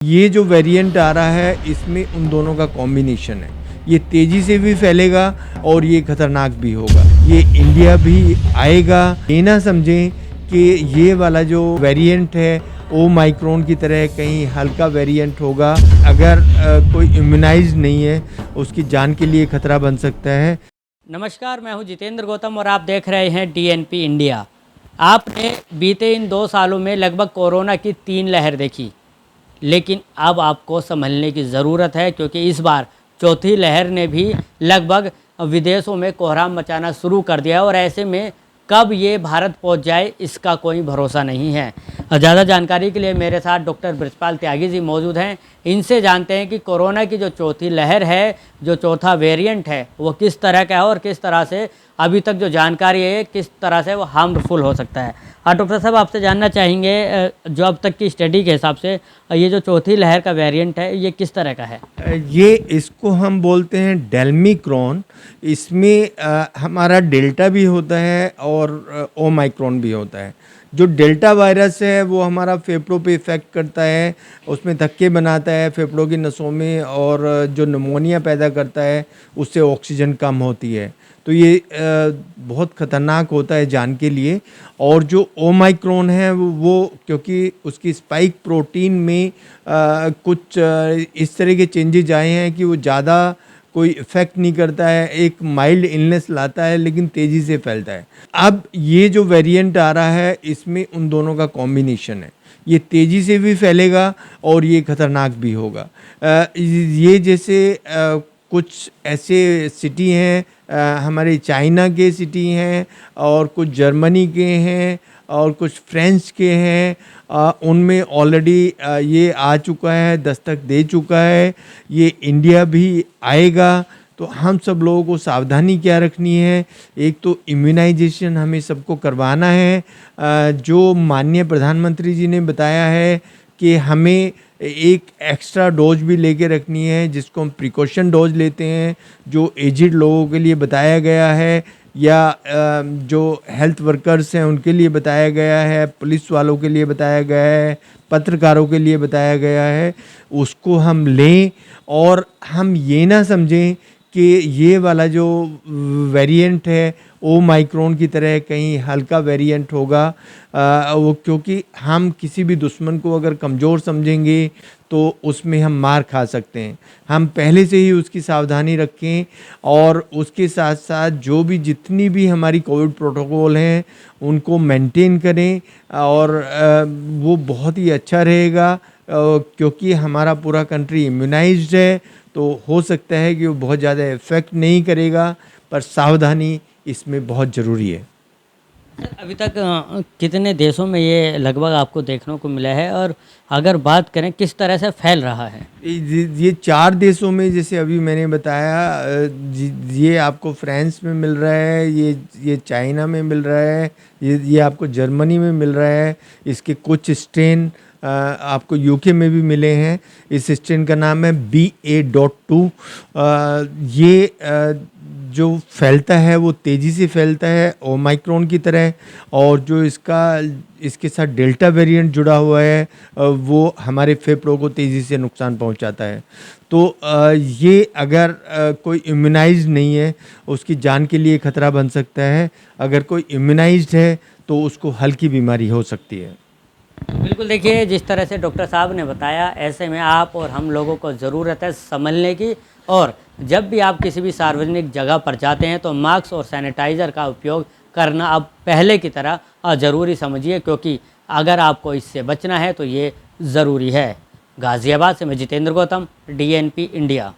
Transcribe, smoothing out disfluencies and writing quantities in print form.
ये जो वेरिएंट आ रहा है इसमें उन दोनों का कॉम्बिनेशन है। ये तेज़ी से भी फैलेगा और ये खतरनाक भी होगा। ये इंडिया भी आएगा। ये ना समझें कि ये वाला जो वेरिएंट है ओमाइक्रॉन की तरह कहीं हल्का वेरिएंट होगा। अगर कोई इम्यूनाइज़ नहीं है उसकी जान के लिए खतरा बन सकता है। नमस्कार, मैं हूं जितेंद्र गौतम और आप देख रहे हैं डीएनपी इंडिया। आपने बीते इन 2 सालों में लगभग कोरोना की 3 लहर देखी, लेकिन अब आपको संभलने की ज़रूरत है क्योंकि इस बार चौथी लहर ने भी लगभग विदेशों में कोहराम मचाना शुरू कर दिया और ऐसे में कब ये भारत पहुंच जाए इसका कोई भरोसा नहीं है। ज़्यादा जानकारी के लिए मेरे साथ डॉक्टर ब्रजपाल त्यागी जी मौजूद हैं। इनसे जानते हैं कि कोरोना की जो चौथी लहर है, जो चौथा वेरिएंट है, वो किस तरह का है और किस तरह से अभी तक जो जानकारी है किस तरह से वो हार्मफुल हो सकता है। डॉक्टर साहब, आपसे जानना चाहेंगे जो अब तक की स्टडी के हिसाब से ये जो चौथी लहर का वेरिएंट है ये किस तरह का है? ये इसको हम बोलते हैं डेल्मिक्रॉन। इसमें हमारा डेल्टा भी होता है और ओमाइक्रॉन भी होता है। जो डेल्टा वायरस है वो हमारा फेफड़ों पे इफ़ेक्ट करता है, उसमें धक्के बनाता है फेफड़ों की नसों में और जो निमोनिया पैदा करता है, उससे ऑक्सीजन कम होती है। तो ये बहुत ख़तरनाक होता है जान के लिए। और जो ओमाइक्रॉन है वो क्योंकि उसकी स्पाइक प्रोटीन में कुछ इस तरह के चेंजेज आए हैं कि वो ज़्यादा कोई इफ़ेक्ट नहीं करता है, एक माइल्ड इलनेस लाता है लेकिन तेज़ी से फैलता है। अब ये जो वेरिएंट आ रहा है इसमें उन दोनों का कॉम्बिनेशन है। ये तेज़ी से भी फैलेगा और ये खतरनाक भी होगा। ये जैसे कुछ ऐसे सिटी हैं, हमारे चाइना के सिटी हैं और कुछ जर्मनी के हैं और कुछ फ्रेंच के हैं। उनमें ऑलरेडी ये आ चुका है, दस्तक दे चुका है। ये इंडिया भी आएगा। तो हम सब लोगों को सावधानी क्या रखनी है? एक तो इम्यूनाइजेशन हमें सबको करवाना है। जो माननीय प्रधानमंत्री जी ने बताया है कि हमें एक एक्स्ट्रा डोज भी लेके रखनी है, जिसको हम प्रिकॉशन डोज लेते हैं, जो एजिड लोगों के लिए बताया गया है या जो हेल्थ वर्कर्स हैं उनके लिए बताया गया है, पुलिस वालों के लिए बताया गया है, पत्रकारों के लिए बताया गया है। उसको हम लें और हम ये ना समझें कि ये वाला जो वेरिएंट है ओमाइक्रॉन की तरह कहीं हल्का वेरिएंट होगा। वो क्योंकि हम किसी भी दुश्मन को अगर कमज़ोर समझेंगे तो उसमें हम मार खा सकते हैं। हम पहले से ही उसकी सावधानी रखें और उसके साथ साथ जो भी जितनी भी हमारी कोविड प्रोटोकॉल हैं उनको मेंटेन करें और वो बहुत ही अच्छा रहेगा। क्योंकि हमारा पूरा कंट्री इम्यूनाइज्ड है तो हो सकता है कि वो बहुत ज़्यादा इफ़ेक्ट नहीं करेगा, पर सावधानी इसमें बहुत ज़रूरी है। सर, अभी तक कितने देशों में ये लगभग आपको देखने को मिला है और अगर बात करें किस तरह से फैल रहा है? ये 4 देशों में जैसे अभी मैंने बताया, ये आपको फ्रांस में मिल रहा है, ये चाइना में मिल रहा है, ये आपको जर्मनी में मिल रहा है। इसके कुछ स्ट्रेन आपको यूके में भी मिले हैं। इस स्ट्रेन का नाम है BA.2। ये जो फैलता है वो तेज़ी से फैलता है ओमाइक्रॉन की तरह, और जो इसके साथ डेल्टा वेरिएंट जुड़ा हुआ है वो हमारे फेफड़ों को तेज़ी से नुकसान पहुंचाता है। तो ये अगर कोई इम्यूनाइज्ड नहीं है उसकी जान के लिए खतरा बन सकता है। अगर कोई इम्यूनाइज्ड है तो उसको हल्की बीमारी हो सकती है। बिल्कुल, देखिए जिस तरह से डॉक्टर साहब ने बताया, ऐसे में आप और हम लोगों को ज़रूरत है संभलने की। और जब भी आप किसी भी सार्वजनिक जगह पर जाते हैं तो मास्क और सैनिटाइज़र का उपयोग करना अब पहले की तरह ज़रूरी समझिए, क्योंकि अगर आपको इससे बचना है तो ये ज़रूरी है। गाज़ियाबाद से मैं जितेंद्र गौतम, DNP इंडिया।